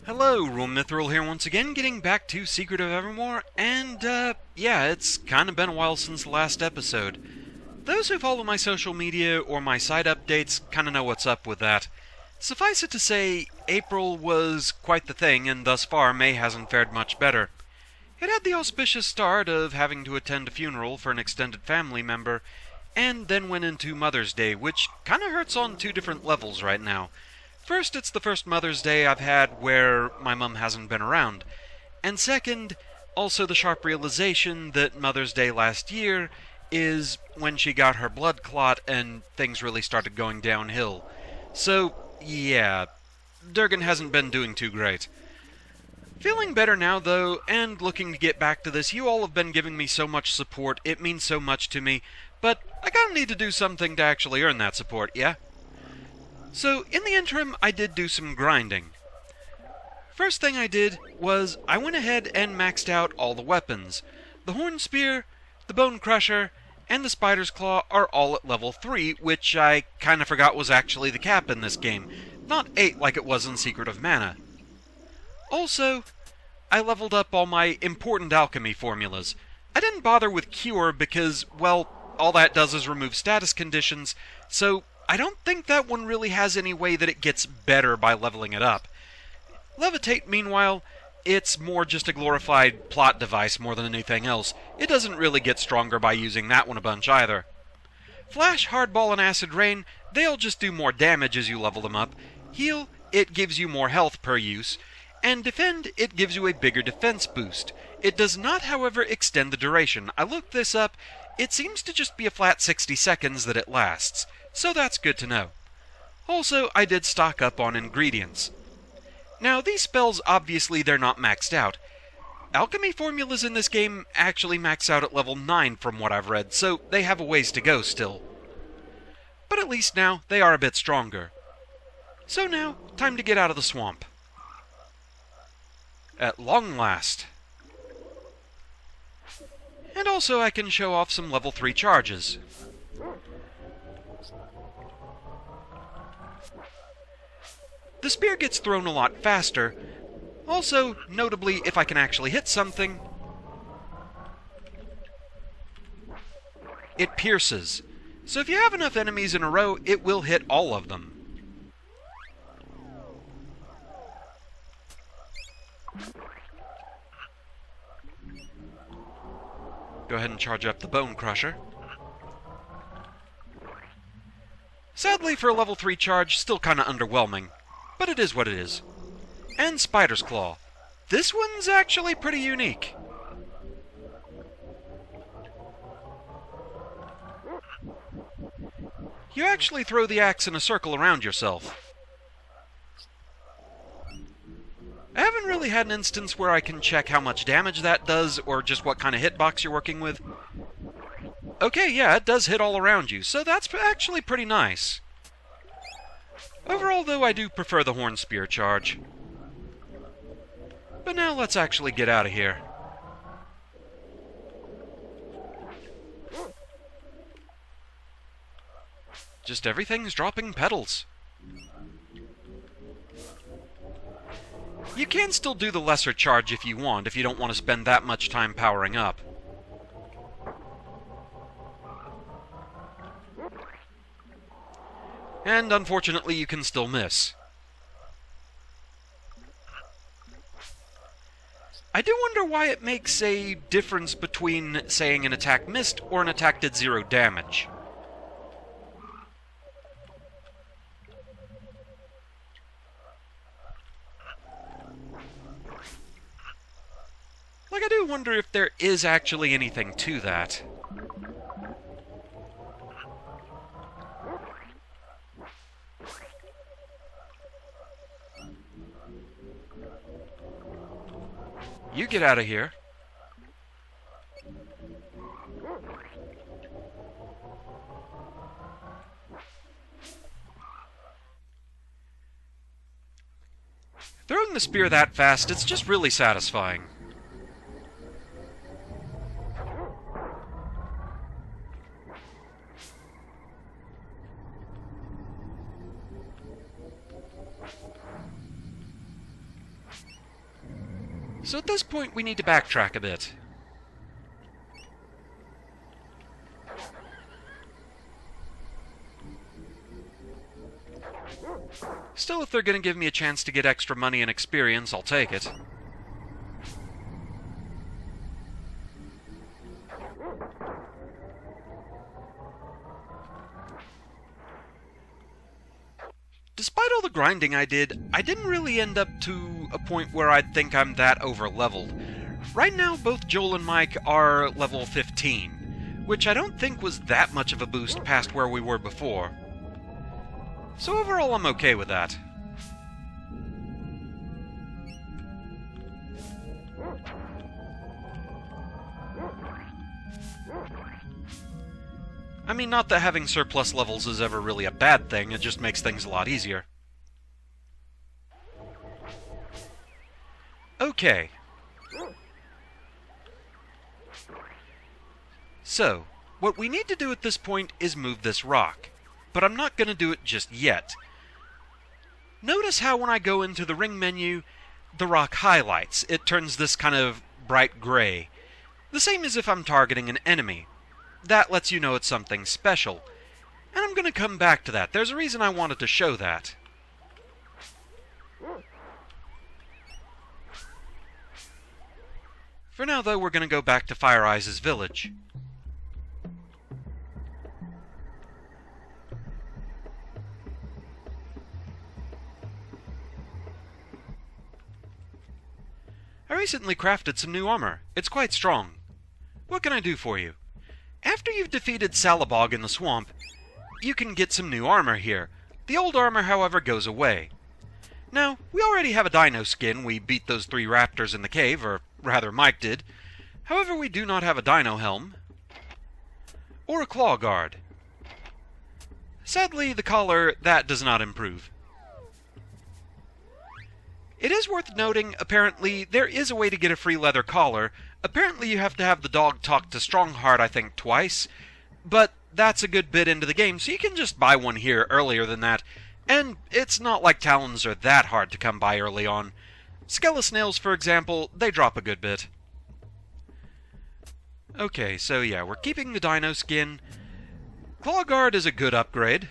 Hello, Rule Mithril here once again, getting back to Secret of Evermore, and, yeah, it's kinda been a while since the last episode. Those who follow my social media or my site updates kinda know what's up with that. Suffice it to say, April was quite the thing, and thus far May hasn't fared much better. It had the auspicious start of having to attend a funeral for an extended family member, and then went into Mother's Day, which kinda hurts on two different levels right now. First, it's the first Mother's Day I've had where my mum hasn't been around. And second, also the sharp realization that Mother's Day last year is when she got her blood clot and things really started going downhill. So, yeah, Durgan hasn't been doing too great. Feeling better now, though, and looking to get back to this. You all have been giving me so much support, it means so much to me, but I kinda need to do something to actually earn that support, yeah? So, in the interim, I did do some grinding. First thing I did was I went ahead and maxed out all the weapons. The Horn Spear, the Bone Crusher, and the Spider's Claw are all at level 3, which I kinda forgot was actually the cap in this game, not 8 like it was in Secret of Mana. Also, I leveled up all my important alchemy formulas. I didn't bother with Cure because, well, all that does is remove status conditions, so I don't think that one really has any way that it gets better by leveling it up. Levitate, meanwhile, it's more just a glorified plot device more than anything else. It doesn't really get stronger by using that one a bunch either. Flash, Hardball, and Acid Rain, they'll just do more damage as you level them up. Heal, it gives you more health per use. And Defend, it gives you a bigger defense boost. It does not, however, extend the duration. I looked this up. It seems to just be a flat 60 seconds that it lasts. So that's good to know. Also, I did stock up on ingredients. Now, these spells, obviously, they're not maxed out. Alchemy formulas in this game actually max out at level 9 from what I've read, so they have a ways to go still. But at least now, they are a bit stronger. So now, time to get out of the swamp. At long last. And also I can show off some level 3 charges. The spear gets thrown a lot faster. Also, notably, if I can actually hit something, it pierces. So if you have enough enemies in a row, it will hit all of them. Go ahead and charge up the Bone Crusher. Sadly, for a level 3 charge, still kinda underwhelming. But it is what it is. And Spider's Claw. This one's actually pretty unique. You actually throw the axe in a circle around yourself. I haven't really had an instance where I can check how much damage that does, or just what kind of hitbox you're working with. Okay, yeah, it does hit all around you, so that's actually pretty nice. Overall, though, I do prefer the Horn Spear charge. But now let's actually get out of here. Just everything's dropping petals. You can still do the lesser charge if you want, if you don't want to spend that much time powering up. And unfortunately, you can still miss. I do wonder why it makes a difference between saying an attack missed or an attack did 0 damage. Like, I do wonder if there is actually anything to that. You get out of here. Throwing the spear that fast, it's just really satisfying. So at this point we need to backtrack a bit. Still, if they're going to give me a chance to get extra money and experience, I'll take it. Despite all the grinding I didn't really end up to a point where I'd think I'm that over-leveled. Right now, both Joel and Mike are level 15, which I don't think was that much of a boost past where we were before. So overall, I'm okay with that. I mean, not that having surplus levels is ever really a bad thing, it just makes things a lot easier. Okay. So, what we need to do at this point is move this rock. But I'm not going to do it just yet. Notice how when I go into the ring menu, the rock highlights. It turns this kind of bright gray. The same as if I'm targeting an enemy. That lets you know it's something special. And I'm going to come back to that. There's a reason I wanted to show that. For now, though, we're going to go back to Fire Eyes' village. I recently crafted some new armor. It's quite strong. What can I do for you? After you've defeated Salabog in the swamp, you can get some new armor here. The old armor, however, goes away. Now, we already have a dino skin. We beat those 3 raptors in the cave, or rather Mike did. However, we do not have a dino helm. Or a claw guard. Sadly, the collar, that does not improve. It is worth noting, apparently, there is a way to get a free leather collar. Apparently you have to have the dog talk to Strongheart, I think, twice. But that's a good bit into the game, so you can just buy one here earlier than that. And it's not like talons are that hard to come by early on. Skelisnails, for example, they drop a good bit. Okay, so yeah, we're keeping the dino skin. Claw guard is a good upgrade.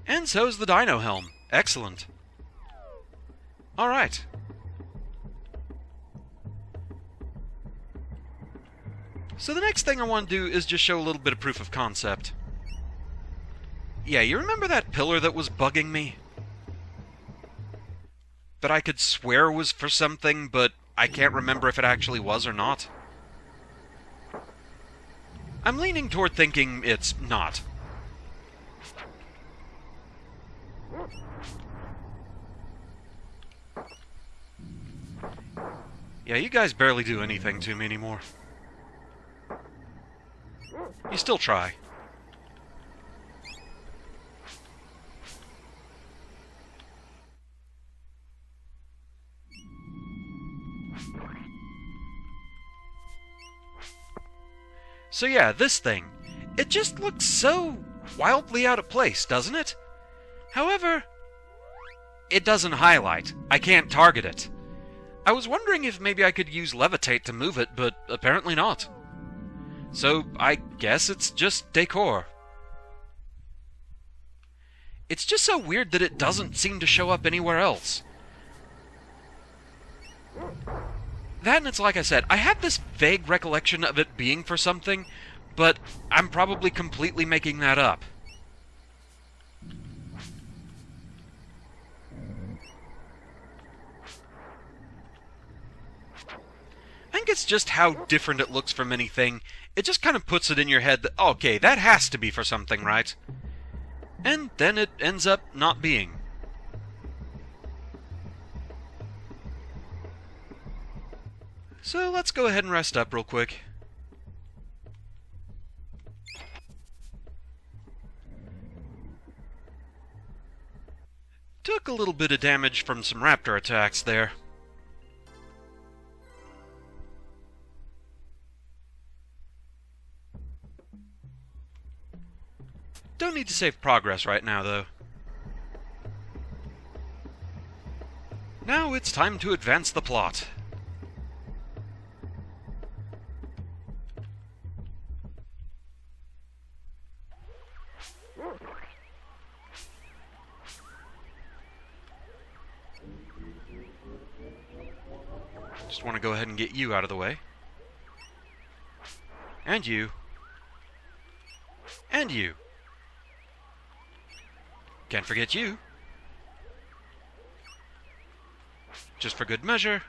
And so's the dino helm. Excellent. Alright. So the next thing I want to do is just show a little bit of proof of concept. Yeah, you remember that pillar that was bugging me? That I could swear was for something, but I can't remember if it actually was or not? I'm leaning toward thinking it's not. Yeah, you guys barely do anything to me anymore. You still try. So yeah, this thing. It just looks so wildly out of place, doesn't it? However, it doesn't highlight. I can't target it. I was wondering if maybe I could use levitate to move it, but apparently not. So I guess it's just decor. It's just so weird that it doesn't seem to show up anywhere else. That and it's like I said, I had this vague recollection of it being for something, but I'm probably completely making that up. I think it's just how different it looks from anything. It just kind of puts it in your head that, okay, that has to be for something, right? And then it ends up not being. So let's go ahead and rest up real quick. Took a little bit of damage from some raptor attacks there. Don't need to save progress right now, though. Now it's time to advance the plot. Just want to go ahead and get you out of the way. And you. And you. Can't forget you. Just for good measure.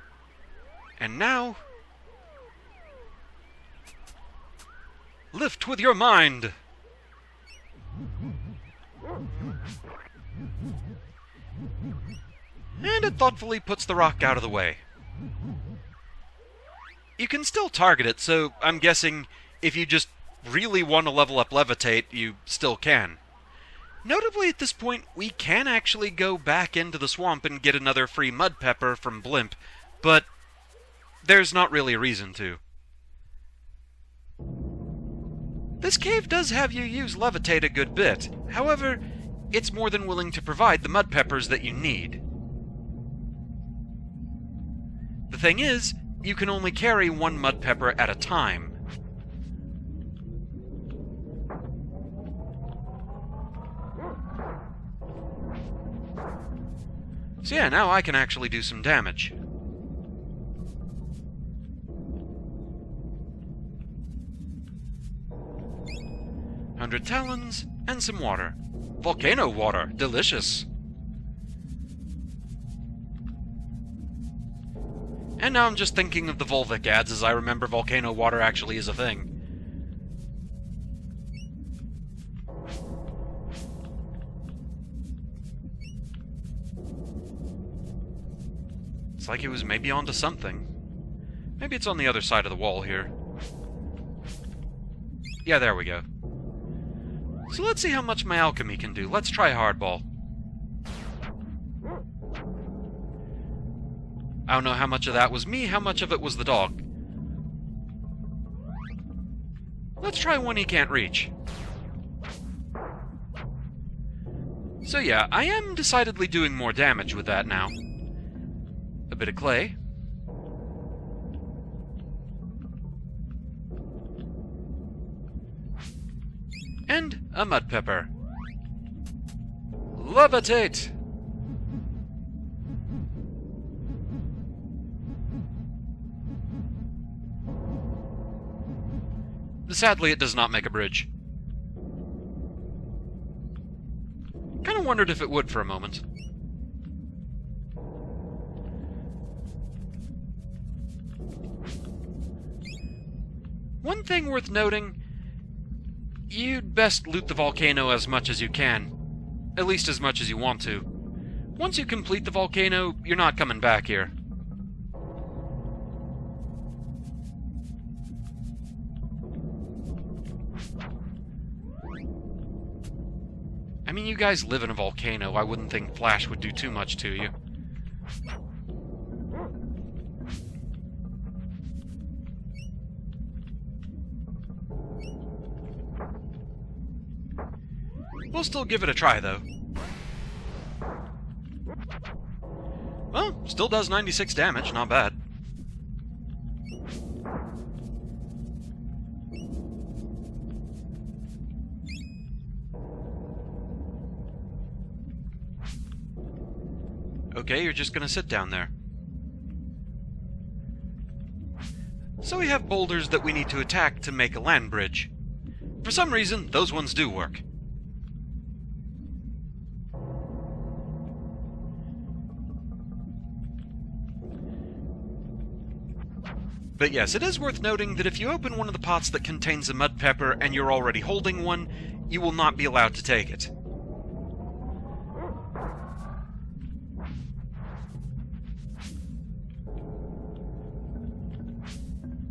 And now... lift with your mind! And it thoughtfully puts the rock out of the way. You can still target it, so I'm guessing if you just really want to level up Levitate, you still can. Notably, at this point, we can actually go back into the swamp and get another free mud pepper from Blimp, but there's not really a reason to. This cave does have you use Levitate a good bit. However, it's more than willing to provide the mud peppers that you need. The thing is, you can only carry one mud pepper at a time. So yeah, now I can actually do some damage. "100 talons and some water. Volcano water, delicious." And now I'm just thinking of the Volvic ads as I remember volcano water actually is a thing. It's like it was maybe onto something. Maybe it's on the other side of the wall here. Yeah, there we go. So let's see how much my alchemy can do. Let's try hardball. I don't know how much of that was me, how much of it was the dog. Let's try one he can't reach. So yeah, I am decidedly doing more damage with that now. A bit of clay. And a mud pepper. Levitate! Sadly, it does not make a bridge. Kinda wondered if it would for a moment. One thing worth noting, you'd best loot the volcano as much as you can. At least as much as you want to. Once you complete the volcano, you're not coming back here. I mean, you guys live in a volcano. I wouldn't think Flash would do too much to you. We'll still give it a try, though. Well, still does 96 damage, not bad. Okay, you're just gonna sit down there. So we have boulders that we need to attack to make a land bridge. For some reason, those ones do work. But yes, it is worth noting that if you open one of the pots that contains a mud pepper and you're already holding one, you will not be allowed to take it.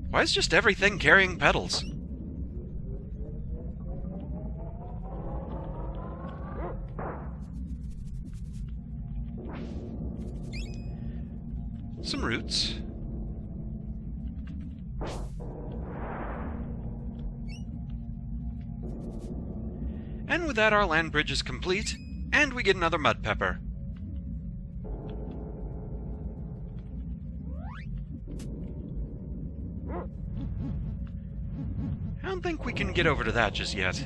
Why is just everything carrying petals? Some roots. And with that, our land bridge is complete, and we get another mud pepper. don't think we can get over to that just yet.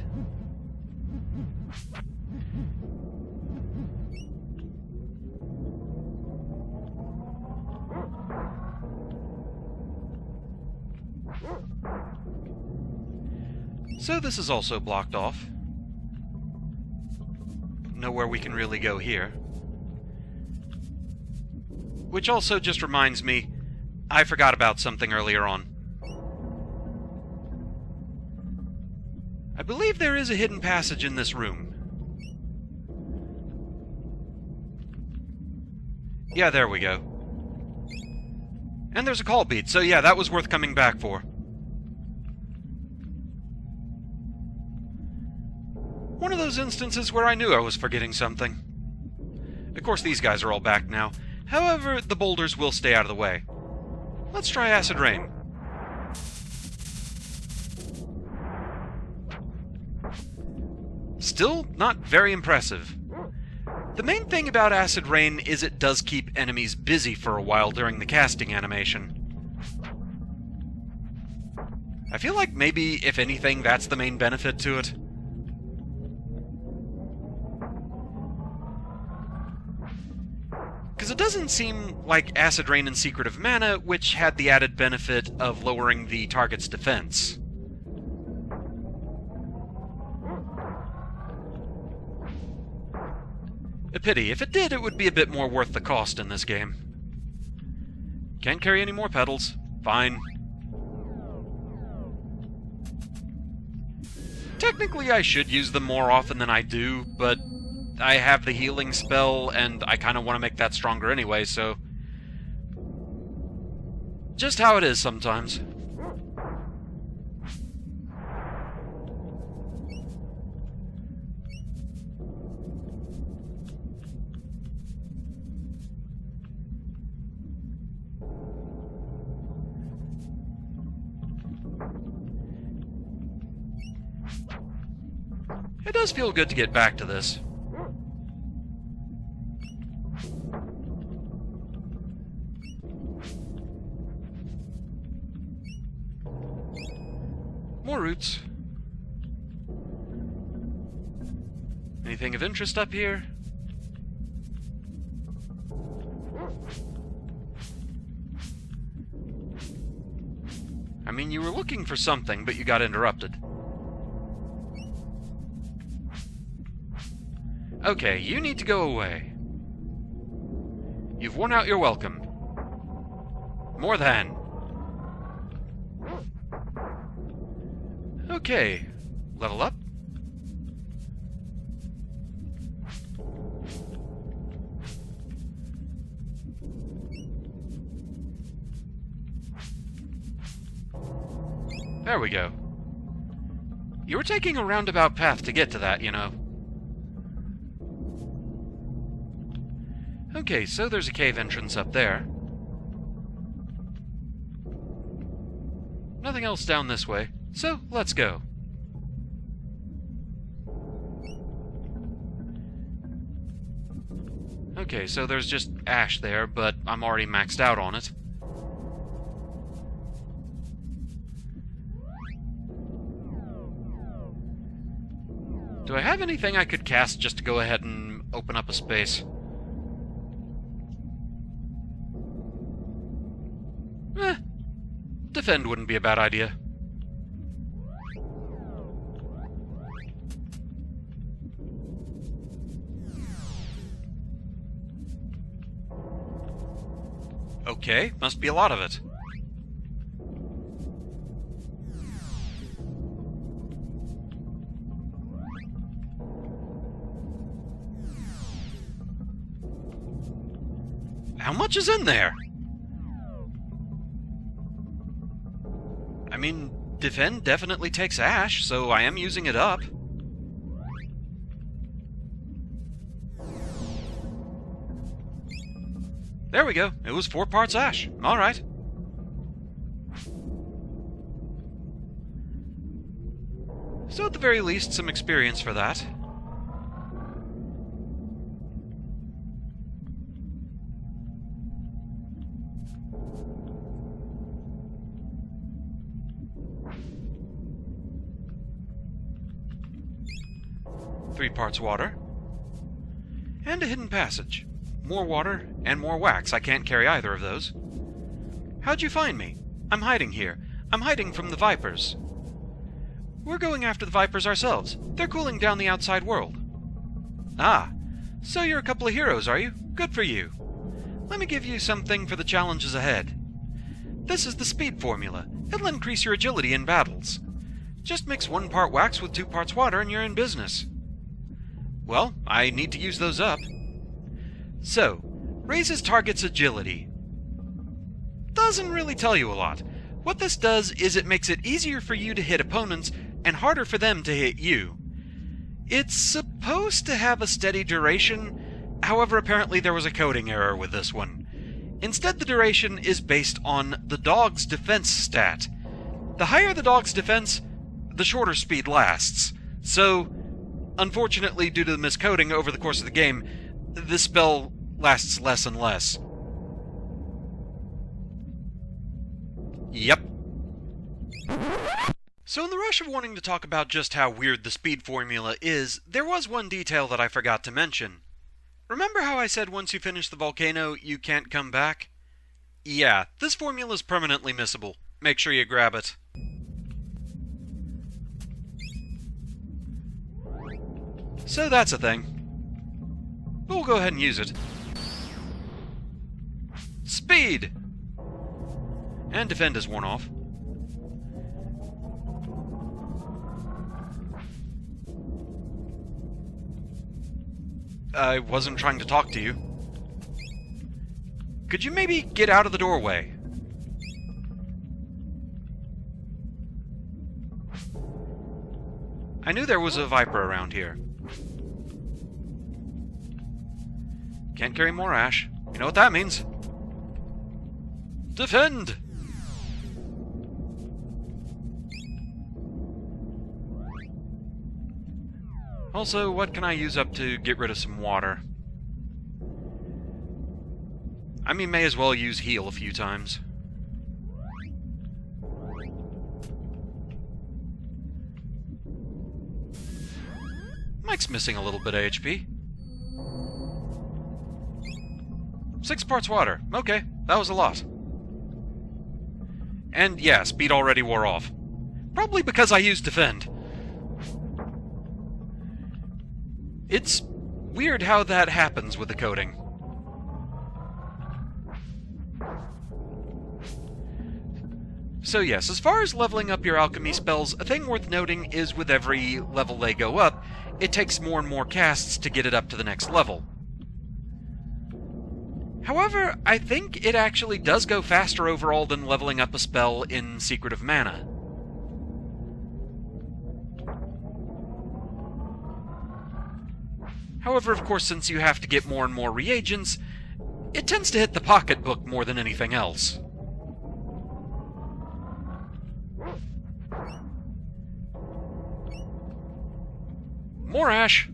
So this is also blocked off. Nowhere we can really go here. Which also just reminds me, I forgot about something earlier on. I believe there is a hidden passage in this room. Yeah, there we go. And there's a call bead, so yeah, that was worth coming back for. One of those instances where I knew I was forgetting something. Of course, these guys are all back now. However, the boulders will stay out of the way. Let's try acid rain. Still not very impressive. The main thing about acid rain is it does keep enemies busy for a while during the casting animation. I feel like maybe, if anything, that's the main benefit to it. Because it doesn't seem like acid rain in Secret of Mana, which had the added benefit of lowering the target's defense. A pity. If it did, it would be a bit more worth the cost in this game. Can't carry any more petals. Fine. Technically, I should use them more often than I do, but I have the healing spell, and I kind of want to make that stronger anyway, so... just how it is sometimes. It does feel good to get back to this. More roots. Anything of interest up here? I mean, you were looking for something, but you got interrupted. Okay, you need to go away. You've worn out your welcome. More than. Okay, level up. There we go. You were taking a roundabout path to get to that, you know. Okay, so there's a cave entrance up there. Nothing else down this way, so let's go. Okay, so there's just ash there, but I'm already maxed out on it. Do I have anything I could cast just to go ahead and open up a space? Defend wouldn't be a bad idea. Okay, must be a lot of it. How much is in there? I mean, defend definitely takes ash, so I am using it up. There we go. It was 4 parts ash. Alright. So at the very least, some experience for that. 3 parts water. And a hidden passage. More water and more wax. I can't carry either of those. How'd you find me? I'm hiding here. I'm hiding from the Vipers. We're going after the Vipers ourselves. They're cooling down the outside world. Ah, so you're a couple of heroes, are you? Good for you. Let me give you something for the challenges ahead. This is the speed formula. It'll increase your agility in battles. Just mix 1 part wax with 2 parts water and you're in business. Well, I need to use those up. So, raises target's agility. Doesn't really tell you a lot. What this does is it makes it easier for you to hit opponents and harder for them to hit you. It's supposed to have a steady duration, however apparently there was a coding error with this one. Instead, the duration is based on the dog's defense stat. The higher the dog's defense, the shorter speed lasts. So, unfortunately, due to the miscoding over the course of the game, this spell lasts less and less. Yep. So in the rush of wanting to talk about just how weird the speed formula is, there was one detail that I forgot to mention. Remember how I said once you finish the volcano, you can't come back? Yeah, this formula is permanently missable. Make sure you grab it. So that's a thing. But we'll go ahead and use it. Speed! And defend is worn off. I wasn't trying to talk to you. Could you maybe get out of the doorway? I knew there was a Viper around here. Can't carry more ash. You know what that means. Defend! Also, what can I use up to get rid of some water? I mean, may as well use heal a few times. Mike's missing a little bit of HP. 6 parts water. Okay, that was a lot. And yeah, speed already wore off. Probably because I used defend. It's weird how that happens with the coding. So yes, as far as leveling up your alchemy spells, a thing worth noting is with every level they go up, it takes more and more casts to get it up to the next level. However, I think it actually does go faster overall than leveling up a spell in Secret of Mana. However, of course, since you have to get more and more reagents, it tends to hit the pocketbook more than anything else. More ash!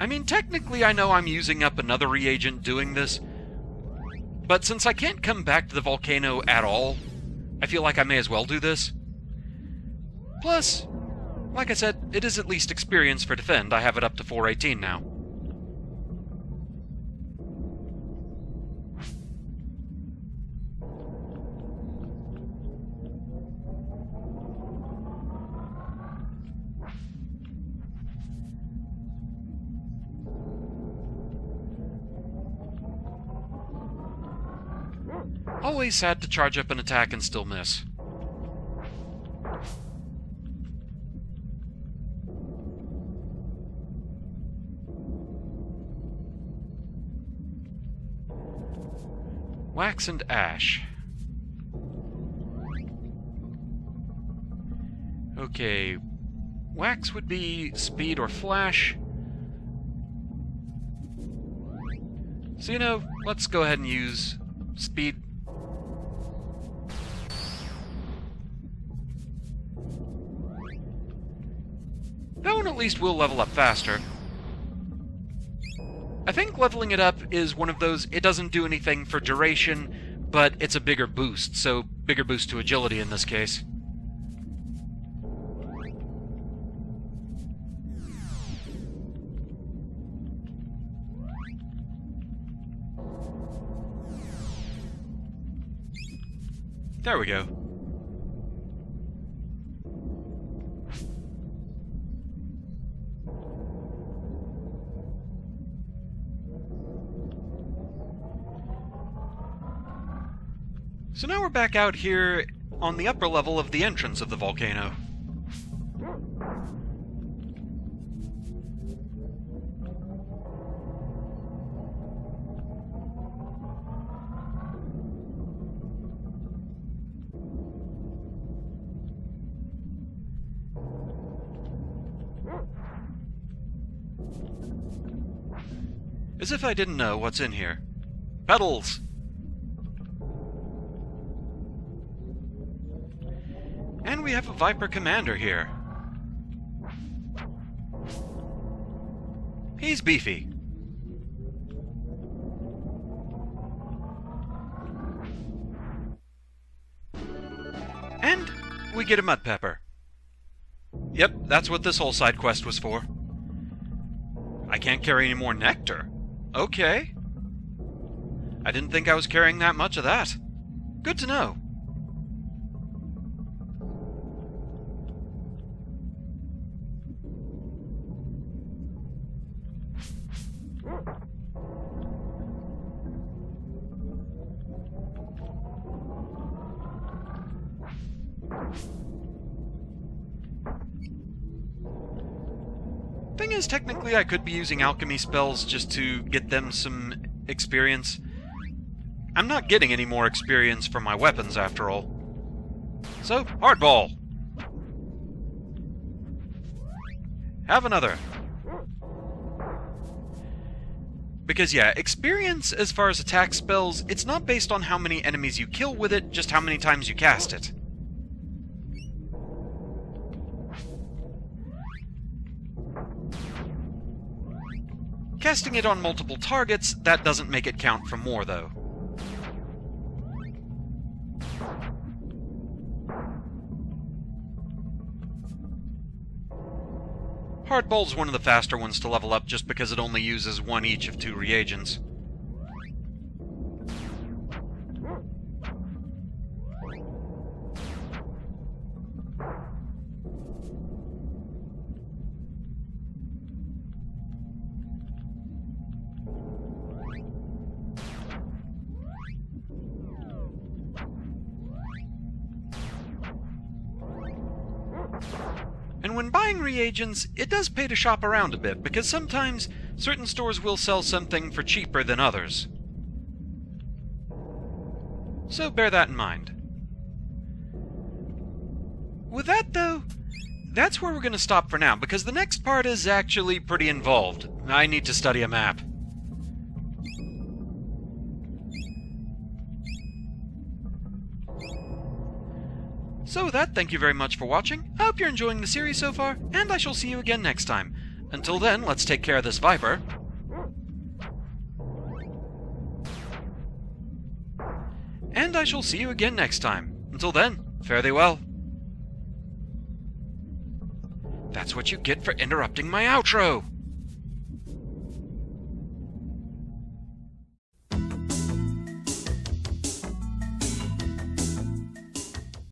I mean, technically I know I'm using up another reagent doing this, but since I can't come back to the volcano at all, I feel like I may as well do this. Plus, like I said, it is at least experience for defend. I have it up to 418 now. Always sad to charge up an attack and still miss. Wax and ash. Okay, wax would be speed or flash. So, you know, let's go ahead and use speed. That one at least will level up faster. I think leveling it up is one of those, it doesn't do anything for duration, but it's a bigger boost, so bigger boost to agility in this case. There we go. So now we're back out here on the upper level of the entrance of the volcano. As if I didn't know what's in here. Petals! And we have a Viper Commander here. He's beefy. And we get a Mud Pepper. Yep, that's what this whole side quest was for. I can't carry any more nectar. Okay. I didn't think I was carrying that much of that. Good to know. Thing is, technically I could be using alchemy spells just to get them some experience. I'm not getting any more experience from my weapons after all. So, hardball! Have another. Because yeah, experience as far as attack spells, it's not based on how many enemies you kill with it, just how many times you cast it. Casting it on multiple targets, that doesn't make it count for more, though. Hardball's one of the faster ones to level up just because it only uses one each of 2 reagents. And when buying reagents, it does pay to shop around a bit, because sometimes certain stores will sell something for cheaper than others. So bear that in mind. With that, though, that's where we're going to stop for now, because the next part is actually pretty involved. I need to study a map. So with that, thank you very much for watching. I hope you're enjoying the series so far, and I shall see you again next time. Until then, let's take care of this Viper. And I shall see you again next time. Until then, fare thee well. That's what you get for interrupting my outro!